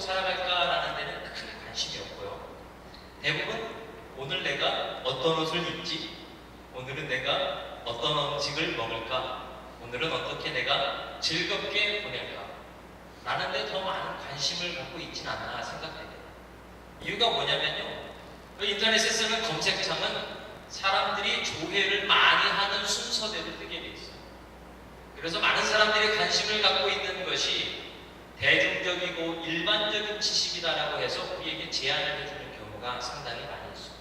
살아갈까라는 데는 큰 관심이 없고요. 대부분 오늘 내가 어떤 옷을 입지, 오늘은 내가 어떤 음식을 먹을까, 오늘은 어떻게 내가 즐겁게 보낼까 라는 데 더 많은 관심을 갖고 있지는 않나 생각돼요. 이유가 뭐냐면요, 인터넷에 쓰는 검색창은 사람들이 조회를 많이 하는 순서대로 뜨게 돼 있어요. 그래서 많은 사람들이 관심을 갖고 있는 것이 대중적이고 일반적인 지식이다라고 해서 우리에게 제안을 해주는 경우가 상당히 많이 있습니다.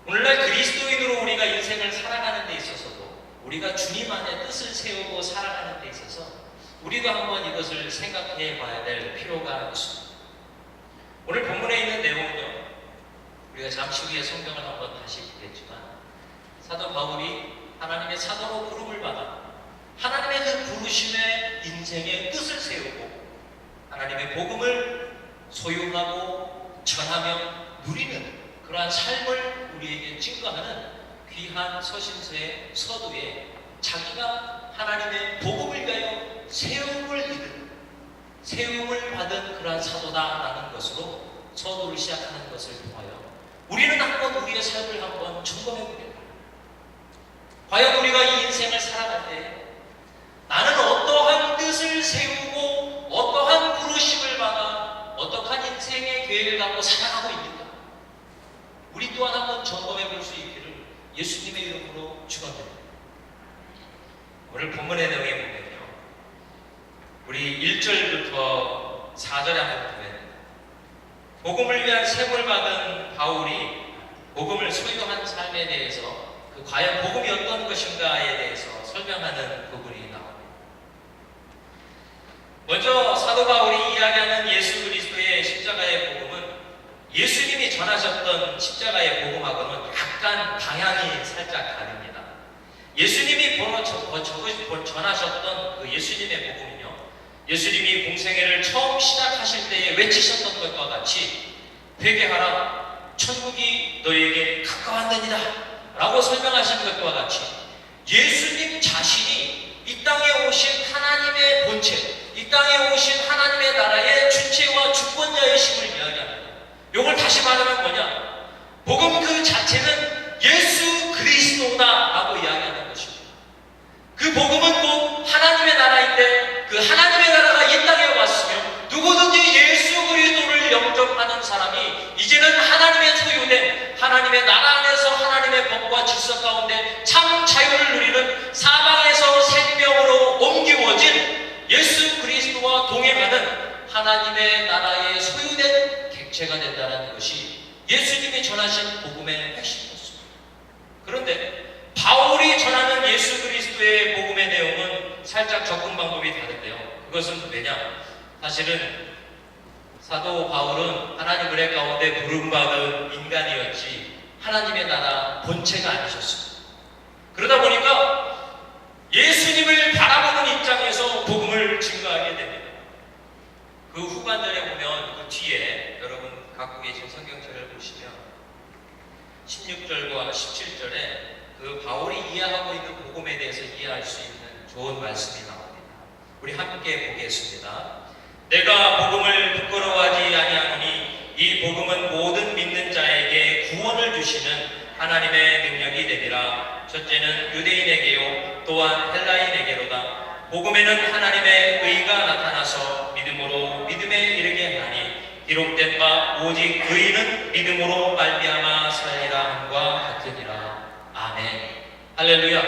오늘날 그리스도인으로 우리가 인생을 살아가는 데 있어서도, 우리가 주님 안에 뜻을 세우고 살아가는 데 있어서 우리도 한번 이것을 생각해 봐야 될 필요가 있습니다. 오늘 본문에 있는 내용은요, 우리가 잠시 후에 성경을 한번 다시 보겠지만, 사도 바울이 하나님의 사도로 부름을 받아 하나님의 그 부르심의 인생의 뜻을 세우고 하나님의 복음을 소유하고 전하며 누리는 그러한 삶을 우리에게 증거하는 귀한 서신서의 서두에 자기가 하나님의 복음을 위하여 세움을 받은 그러한 사도다라는 것으로 서두를 시작하는 것을 통하여 우리는 한번 우리의 삶을 한번 점검해 보게 됩니다. 과연 우리가 이 인생을 살아갈 때 나는 어떠한 뜻을 세우고 어떠한 부르심을 받아 어떠한 인생의 계획을 갖고 살아가고 있는가, 우리 또한 한번 점검해 볼 수 있기를 예수님의 이름으로 축원드립니다. 오늘 본문의 내용에 보면요, 우리 1절부터 4절에 한번 보면 복음을 위한 세움을 받은 바울이 복음을 소유한 삶에 대해서 과연 복음이 어떤 것인가에 대해서 설명하는 부분이 나옵니다. 먼저 사도 바울이 이야기하는 예수 그리스도의 십자가의 복음은 예수님이 전하셨던 십자가의 복음하고는 약간 방향이 살짝 다릅니다. 예수님이 전하셨던 그 예수님의 복음은요, 예수님이 공생애를 처음 시작하실 때에 외치셨던 것과 같이 회개하라, 천국이 너에게 가까웠느니라 라고 설명하신 것과 같이 예수님 자신이 이 땅에 오신 하나님의 본체, 이 땅에 오신 하나님의 나라의 주체와 주권자이심을 이야기합니다. 이걸 다시 말하면 뭐냐, 복음 그 자체는 예수 그리스도다라고 이야기하는 것입니다. 그 복음은 곧 하나님의 나라인데, 그 하나님의 나라가 이 땅에 왔으며 누구든지 예수 그리스도를 영접하는 사람이 이제는 하나님의 소유된 하나님의 나라 안에서 하나님의 법과 질서 가운데 참 자유를 누리는 사방에서 생명으로 옮기워진 예수 그리스도와 동행하는 하나님의 나라의 소유된 객체가 된다는 것이 예수님이 전하신 복음의 핵심이었습니다. 그런데 바울이 전하는 예수 그리스도의 복음의 내용은 살짝 접근 방법이 다른데요. 그것은 왜냐? 사실은 사도 바울은 하나님 은혜 가운데 부름받은 인간이었지 하나님의 나라 본체가 아니셨습니다. 그러다 보니까 예수님을 바라보는 입장에서 복음을 증거하게 됩니다. 그 후반절에 보면 그 뒤에 여러분 갖고 계신 성경책을 보시면 16절과 17절에 그 바울이 이해하고 있는 복음에 대해서 이해할 수 있는 좋은 말씀이 나옵니다. 우리 함께 보겠습니다. 내가 복음을 부끄러워하지 아니하노니 이 복음은 모든 믿는 자에게 구원을 주시는 하나님의 능력이 되리라. 첫째는 유대인에게요 또한 헬라인에게로다. 복음에는 하나님의 의가 나타나서 믿음으로 믿음에 이르게 하니 기록된 바 오직 의인은 믿음으로 말미암아 살리라 함과 같으니라. 아멘. 할렐루야.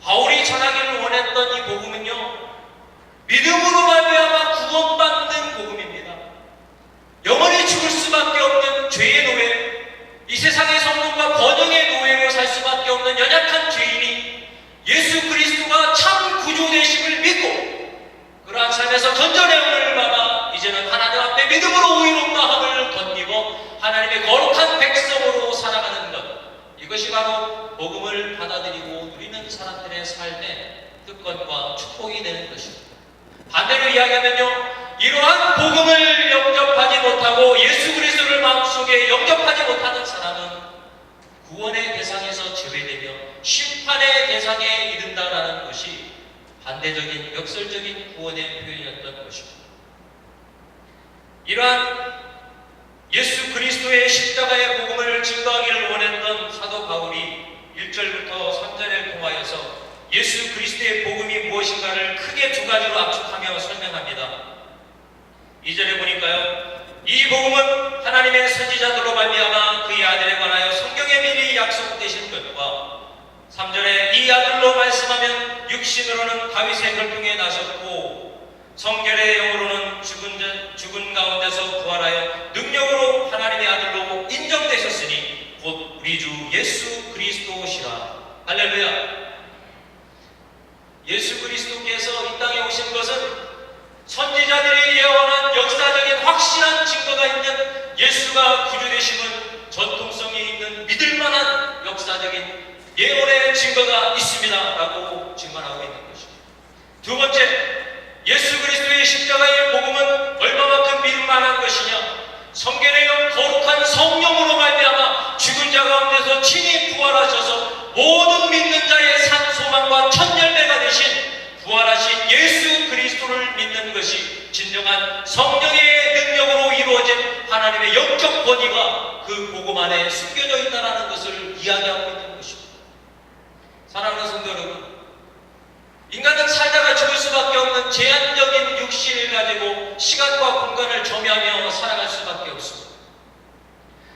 바울이 전하기를 원했던 이 복음은요, 믿음으로 말미암아 구원받는 복음입니다. 영원히 죽을 수밖에 없는 죄의 노예, 이 세상의 성공과 번영의 노예로 살 수밖에 없는 연약한 죄인이 예수 그리스도가 참 구주되심을 믿고 그러한 삶에서 건져내음을 받아 이제는 하나님 앞에 믿음으로 의롭다함을 덧입어 하나님의 거룩한 백성으로 살아가는 것, 이것이 바로 복음을 받아들이고 누리는 사람들의 삶의 특권과 축복이 되는 것입니다. 반대로 이야기하면요, 이러한 복음을 영접하지 못하고 예수 그리스도를 마음속에 영접하지 못하는 사람은 구원의 대상에서 제외되며 심판의 대상에 이른다라는 것이 반대적인 역설적인 구원의 표현이었던 것입니다. 이러한 예수 그리스도의 십자가의 복음을 증거하기를 원했던 사도 바울이 1절부터 3절을 통하여서 예수 그리스도의 복음이 무엇인가를 크게 두 가지로 압축하며 설명합니다. 2절에 보니까요, 이 복음은 하나님의 선지자들로 말미암아 그의 아들에 관하여 성경에 미리 약속되신 것과 3절에 이 아들로 말씀하면 육신으로는 다윗의 혈통에 나셨고 성결의 영으로는 죽은 가운데서 부활하여 능력으로 하나님의 아들로 인정되셨으니 곧 우리 주 예수 그리스도시라. 할렐루야. 예수 그리스도께서 이 땅에 오신 것은 선지자들이 예언한 역사적인 확실한 증거가 있는 예수가 구주되심은 전통성이 있는 믿을만한 역사적인 예언의 증거가 있습니다 라고 증언하고 있는 것입니다. 두 번째, 예수 그리스도의 십자가의 복음은 얼마만큼 믿을만한 것이냐? 성결의 영 거룩한 성령으로 말미암아 죽은 자 가운데서 친히 부활하셔서 모든 믿는 자의 산 소망과 첫 열매가 되신 부활하신 예수 그리스도를 믿는 것이 진정한 성령의 능력으로 이루어진 하나님의 영적 권위가 그 복음 안에 숨겨져 있다는 것을 이야기하고 있는 것입니다. 사랑하는 성도 여러분, 인간은 살다가 죽을 수밖에 없는 제한적인 육신을 가지고 시간과 공간을 점유하며 살아갈 수밖에 없습니다.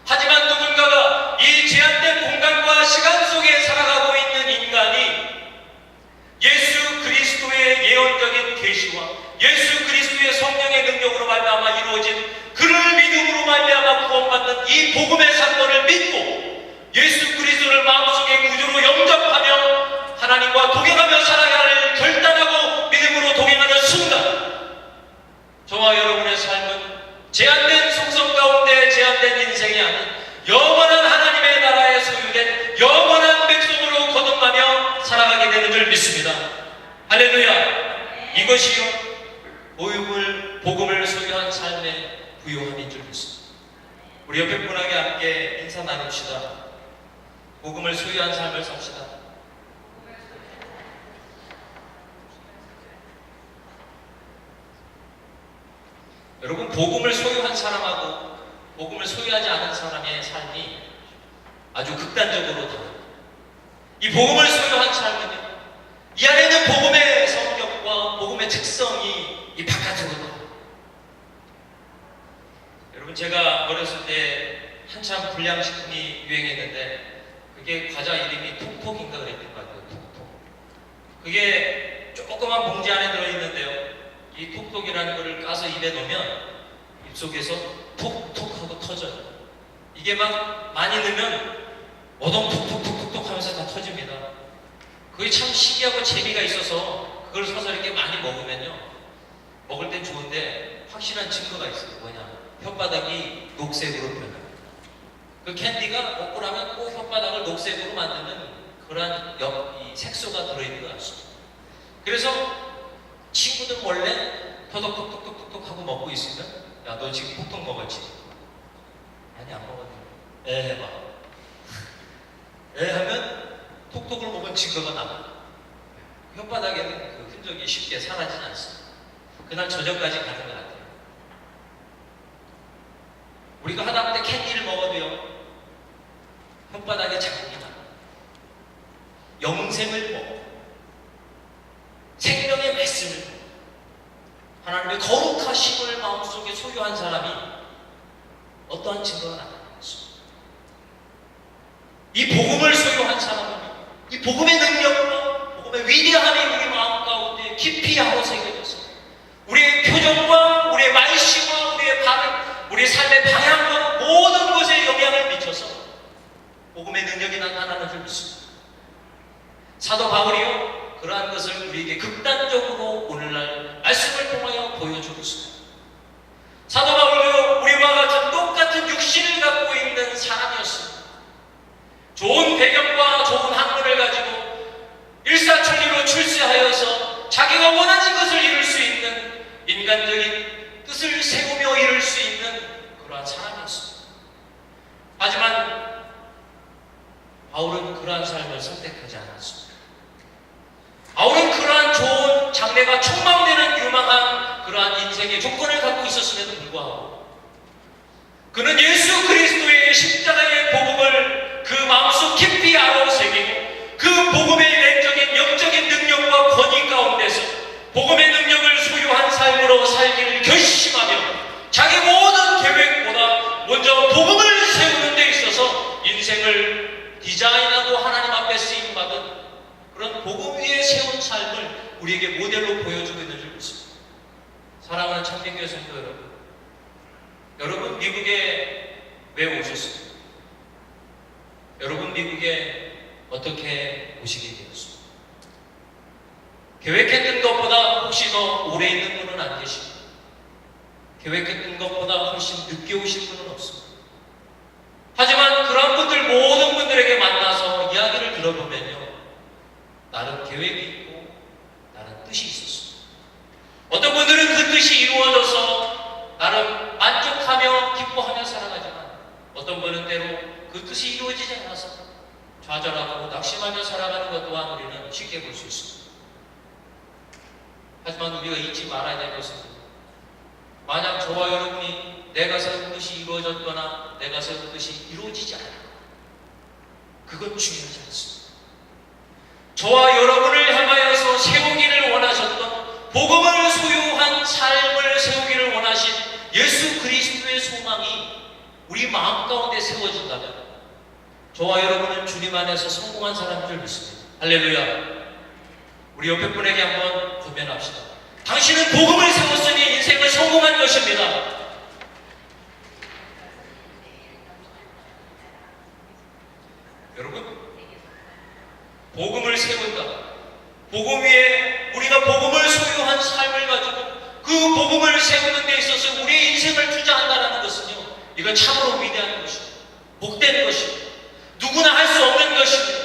하지만 누군가가 이 제한된 공간과 시간 속에 살아가고 있는 인간이 예수 그리스도의 예언적인 계시와 예수 그리스도의 성령의 능력으로 말미암아 이루어진 그를 믿음으로 말미암아 구원받는 이 복음의 사건을 믿고 예수 그리스도를 마음속에 구주로 영접하며 하나님과 동행하며 살아가를 결단하고 믿음으로 동행하는 순간 저와 여러분의 삶은 제한된 속성 가운데 제한된 인생이 아닌 영원한 하나님의 나라에 소유된 영원한 백성으로 거듭나며 살아가게 되는 줄 믿습니다. 할렐루야. 이것이요 복음을 소유한 삶의 부요함인 줄 믿습니다. 우리 옆에 분에게 함께 인사 나눕시다. 복음을 소유한 삶을 삽시다. 여러분, 복음을 소유한 사람하고 복음을 소유하지 않은 사람의 삶이 아주 극단적으로 다릅니다. 이 복음을 소유한 삶은요, 이 안에 있는 복음의 성격과 복음의 특성이 이 바깥으로 나옵니다. 여러분, 제가 어렸을 때 한참 불량식품이 유행했는데 그게 과자 이름이 톡톡인가 그랬던 것 같아요. 톡톡. 그게 조그만 봉지 안에 들어있는데요, 이 톡톡이라는 거를 까서 입에 넣으면 입속에서 톡톡 하고 터져요. 이게 막 많이 넣으면 어동 톡톡톡톡 하면서 다 터집니다. 그게 참 신기하고 재미가 있어서 그걸 사서 이렇게 많이 먹으면요, 먹을 땐 좋은데 확실한 증거가 있어요. 뭐냐? 혓바닥이 녹색으로 변합니다. 그 캔디가 먹고 나면 꼭 혓바닥을 녹색으로 만드는 그러한 이 색소가 들어있는 것 같습니다. 그래서 친구들 몰래 터덕톡톡톡톡 하고 먹고 있으면, 야, 너 지금 톡톡 먹었지? 아니, 안 먹었네. 해봐. 하면 톡톡을 먹은 증거가 나와요. 혓바닥에는 그 흔적이 쉽게 사라지지 않습니다. 그날 저녁까지 가는 것 같아요. 우리가 하다못해 캔디를 먹어도요, 혓바닥에 자국이 나요. 영생을 먹어. 생명의 말씀을 하나님의 거룩하심을 마음속에 소유한 사람이 어떠한 증거가 나타났습니다. 이 복음을 소유한 사람은 이 복음의 능력과 복음의 위대함이 우리 마음 가운데 깊이 하고 새겨져서 우리의 표정과 우리의 말씨와 우리의 발을, 우리의 삶의 방향과 모든 것에 영향을 미쳐서 복음의 능력이 나타나는 줄 믿습니다. 사도 바울이요, 그러한 것을 우리에게 극단적으로 오늘날 말씀을 통하여 보여주고 있습니다. 사도 바울도 우리와 같은 똑같은 육신을 갖고 있는 사람이었습니다. 좋은 배경과 좋은 학문을 가지고 일사천리로 출세하여서 자기가 원하는 것을 이룰 수 있는 인간적인 뜻을 세우며 이룰 수 있는 그러한 사람이었습니다. 하지만 바울은 그러한 삶을 선택하지 않았습니다. 바울은 그러한 좋은 인생의 조건을 갖고 있었음에도 불구하고 그는 예수 그리스도의 십자가의 복음을 그 마음속 깊이 알아새기고 그 복음의 내적인 영적인 능력과 권위 가운데서 복음의 능력을 소유한 삶으로 살기를 결심하며 자기 모든 계획보다 먼저 복음을 세우는 데 있어서 인생을 디자인하고 하나님 앞에 쓰임받은 그런 복음 위에 세운 삶을 우리에게 모델로 보여주고 있는 줄 믿습니다. 사랑하는 참빛교회 성도 여러분, 여러분 미국에 왜 오셨습니까? 여러분 미국에 어떻게 오시게 되었습니까? 계획했던 것보다 혹시 더 오래 있는 분은 안 계십니까? 계획했던 것보다 훨씬 늦게 오신 분은 없습니다. 하지만 그런 분들 모든 분들에게 만나서 이야기를 들어보면요, 나름 계획이 있고 나름 뜻이 있었습니다. 어떤 분들은 그 뜻이 이루어져서 나름 만족하며 기뻐하며 살아가지만 어떤 분은 때로 그 뜻이 이루어지지 않아서 좌절하고 낙심하며 살아가는 것 또한 우리는 쉽게 볼 수 있습니다. 하지만 우리가 잊지 말아야 될 것은 만약 저와 여러분이 내가 세운 뜻이 이루어졌거나 내가 세운 뜻이 이루어지지 않아, 그건 중요하지 않습니다. 저와 여러분을 향하여서 세우기를 원하셨던 복음을 소유한 삶을 세우기를 원하신 예수 그리스도의 소망이 우리 마음 가운데 세워진다면 저와 여러분은 주님 안에서 성공한 사람인 줄 믿습니다. 할렐루야. 우리 옆에 분에게 한번 고면합시다. 당신은 복음을 세웠으니 인생을 성공한 것입니다. 여러분, 복음을 세운다. 복음 위에 우리가 복음을 소유한 삶을 가지고 그 복음을 세우는 데 있어서 우리의 인생을 투자한다는 것은요, 이건 참으로 위대한 것입니다. 복된 것입니다. 누구나 할 수 없는 것입니다.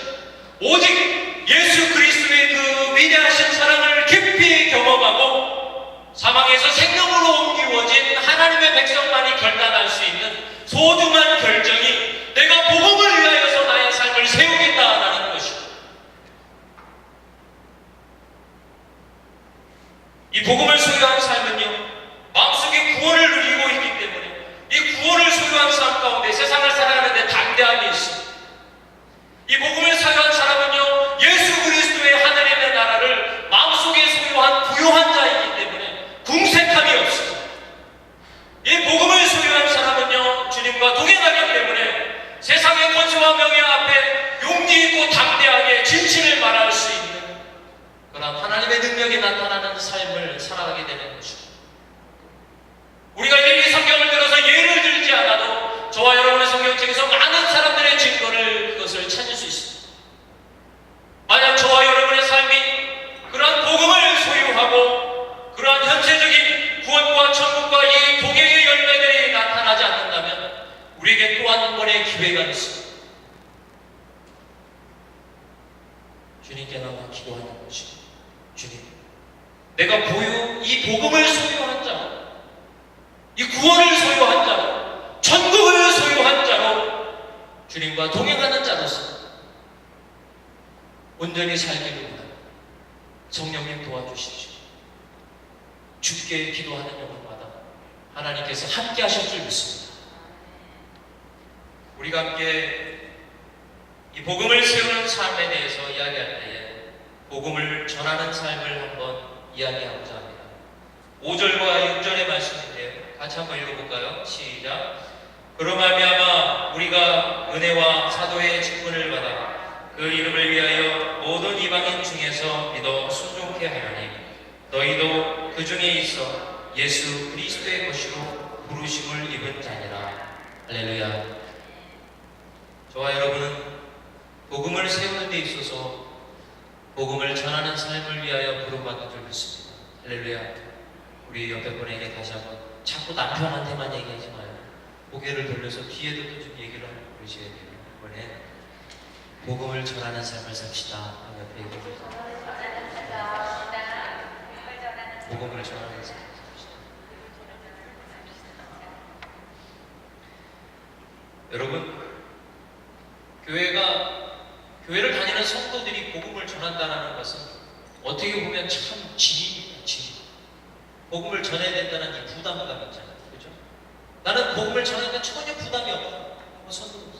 오직 예수 그리스도의 그 위대하신 사랑을 깊이 경험하고 사망에서 생명으로 옮기워진 하나님의 백성만이 결단할 수 있는 소중한 결정이 내가 복음을 위하여서 나의 삶을 세우겠다라는 것입니다. 이 복음을 소유한 삶은요, 마음속에 구원을 누리고 있기 때문에 이 구원을 소유한 삶 가운데 세상을 살아가는데 담대함이 있습니다. 이 복음을 소유한 사람은요, 예수 그리스도의 하늘의 나라를 마음속에 소유한 부유한 자이기 때문에 궁색함이 없습니다. 이 복음을 소유한 사람은요, 주님과 동행하기 때문에 세상의 권세와 명예 앞에 용기 있고 담대하게 진실을 말할 수 있는 그런 하나님의 능력이 나타나는 삶을 살아가게 되는 것입니다. 우리가 일일이 성경을 들어서 예를 들지 않아도 저와 여러분의 성경책에서 많은 사람들의 증거를 그것을 찾을 수 있습니다. 만약 저와 여러분의 삶이 그러한 복음을 소유하고 그러한 현세적인 구원과 천국과 이 동행의 열매들이 나타나지 않는다면 우리에게 또 한 번의 기회가 있습니다. 주님께 나가 기도하는 것입니다. 주님, 내가 이 복음을 소유한 자로, 이 구원을 소유한 자로, 천국을 소유한 자로 주님과 동행하는 자로서 온전히 살기를 원합니다. 성령님 도와주십시오. 주께 기도하는 영혼마다 하나님께서 함께 하실 줄 믿습니다. 우리가 함께 이 복음을 세우는 삶에 대해서 이야기할 때에 복음을 전하는 삶을 한번 이야기하고자 합니다. 5절과 6절의 말씀인데요, 같이 한번 읽어볼까요? 시작. 그러므로 우리가 은혜와 사도의 직분을 받아 그 이름을 위하여 모든 이방인 중에서 믿어 순종케 하노니 너희도 그 중에 있어 예수 그리스도의 것으로 부르심을 입은 자니라. 할렐루야. 저와 여러분은 복음을 세우는 데 있어서 복음을 전하는 삶을 위하여 부름받은 줄 믿습니다. 할렐루야. 우리 옆에 분에게 다시 한번 자꾸 남편한테만 얘기하지 마요. 고개를 돌려서 뒤에도 또 좀 얘기를 하고 그러셔야 돼요. 이번에 복음을 전하는 삶을 삽시다. 옆에 얘기해주세요. 복음을 전하는 삶을 삽시다. 여러분, 교회를 다니는 성도들이 복음을 전한다는 것은 어떻게 보면 참 진입니다. 진입. 복음을 전해야 된다는 이 부담감 있잖아요. 그죠? 나는 복음을 전하는데 전혀 부담이 없어. 뭐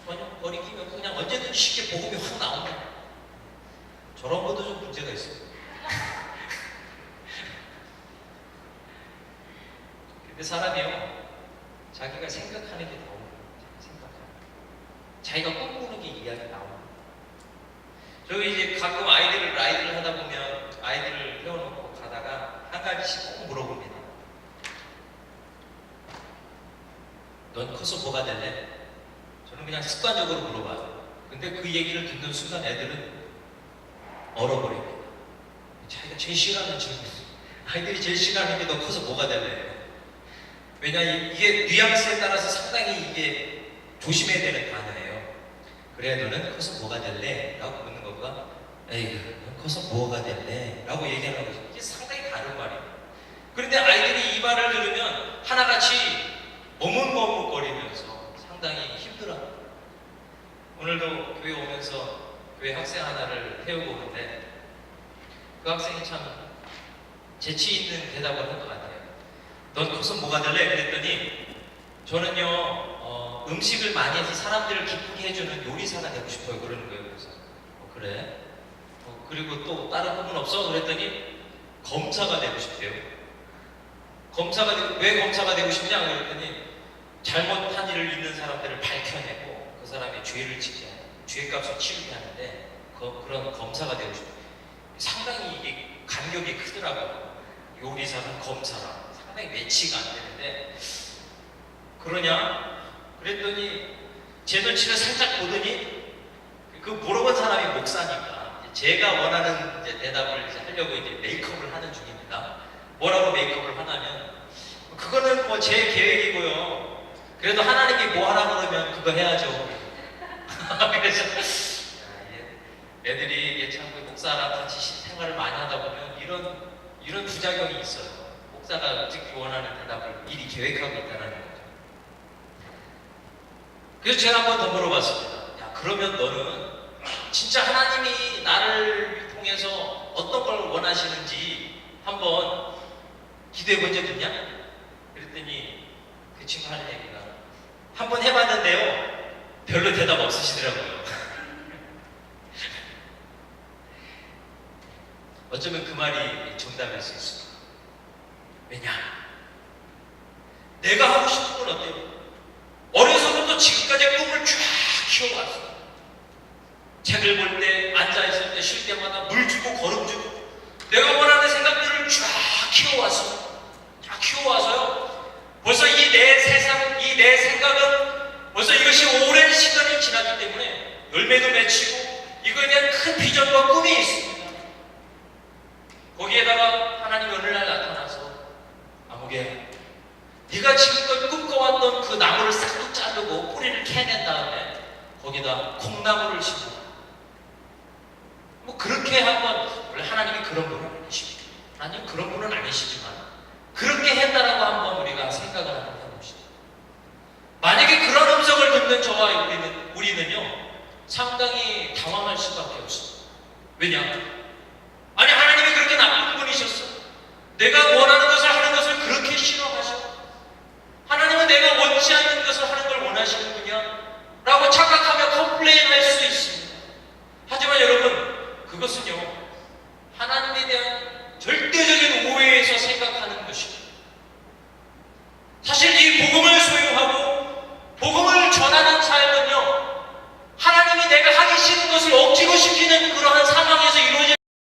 전혀 거리낌이 없고 그냥 언제든지 쉽게 복음이 확 나온다. 저런 것도 좀 문제가 있어요. 근데 사람이요, 자기가 생각하는 게 나오는 거예요. 자기가 꿈꾸는 게 이야기 나오는 거예요. 저희 이제 가끔 라이드를 하다 보면 아이들을 태워놓고 가다가 한 가지씩 꼭 물어봅니다. 넌 커서 뭐가 될래? 저는 그냥 습관적으로 물어봐요. 근데 그 얘기를 듣는 순간 애들은 얼어버립니다. 자기가 제일 싫어하는 질문. 아이들이 제일 싫어하는 게 너 커서 뭐가 될래? 왜냐, 이게 뉘앙스에 따라서 상당히 이게 조심해야 되는 단어예요. 그래, 너는 커서 뭐가 될래? 라고 묻는 것보다 에이, 넌 커서 뭐가 될래? 라고 얘기하는 거죠. 이게 상당히 다른 말이에요. 그런데 아이들이 이 말을 들으면 하나같이 머뭇머뭇거리면서 상당히 힘들어요. 오늘도 교회 오면서 교회 학생 하나를 태우고 오는데 그 학생이 참 재치 있는 대답을 한 것 같아요. 넌 커서 뭐가 될래? 그랬더니 저는요, 음식을 많이 해서 사람들을 기쁘게 해주는 요리사가 되고 싶어요. 그러는 거예요. 그래서 그래? 그리고 또 다른 꿈은 없어? 그랬더니 검사가 되고 싶대요. 왜 검사가 되고 싶냐? 그랬더니 잘못한 일을 있는 사람들을 밝혀내고 그 사람의 죄를 짓게 하는, 죄값을 치르게 하는데 그런 검사가 되고 싶어요. 상당히 이게 간격이 크더라고요. 요리사는 검사랑 상당히 매치가 안 되는데 그러냐? 그랬더니 제 눈치를 살짝 보더니 그 물어본 사람이 목사니까 제가 원하는 이제 대답을 이제 하려고 이제 메이크업을 하는 중입니다. 뭐라고 메이크업을 하냐면 그거는 뭐 제 계획이고요. 그래도 하나님이 뭐 하라 그러면 그거 해야죠. 그래서 애들이 이게 참 목사랑 같이 생활을 많이 하다 보면 이런 부작용이 있어요. 목사가 듣기 원하는 대답을 미리 계획하고 있다는 거죠. 그래서 제가 한 번 더 물어봤습니다. 야, 그러면 너는 진짜 하나님이 나를 통해서 어떤 걸 원하시는지 한번 기도해 본 적 있냐? 그랬더니 그 친구 하는 얘기가 한번 해봤는데요, 별로 대답 없으시더라고요. 어쩌면 그 말이 정답일 수 있습니다. 왜냐? 내가 하고 싶은 건 어때요? 어려서부터 지금까지 꿈을 쫙 키워왔어. 책을 볼 때, 앉아있을 때, 쉴 때마다 물 주고 걸음 주고 내가 원하는 생각들을 쫙 키워왔어. 쫙 키워와서요, 벌써 이 내 세상, 이 내 생각은 벌써 이것이 오랜 시간이 지났기 때문에 열매도 맺히고 이거에 대한 큰 비전과 꿈이 있습니다. 거기에다가 하나님이 어느 날 나타나서 아무개, 네가 지금껏 꿈꿔왔던 그 나무를 싹둑 자르고 뿌리를 캐낸 다음에 거기다 콩나물을 심어. 뭐 그렇게 한번, 원래 하나님이 그런 분은 아니십니다. 하나님 그런 분은 아니시지만 그렇게 했다라고 한번 우리가 생각을 한번 해봅시다. 만약에 그런 음성을 듣는 저와 우리는요 상당히 당황할 수밖에 없습니다. 왜냐?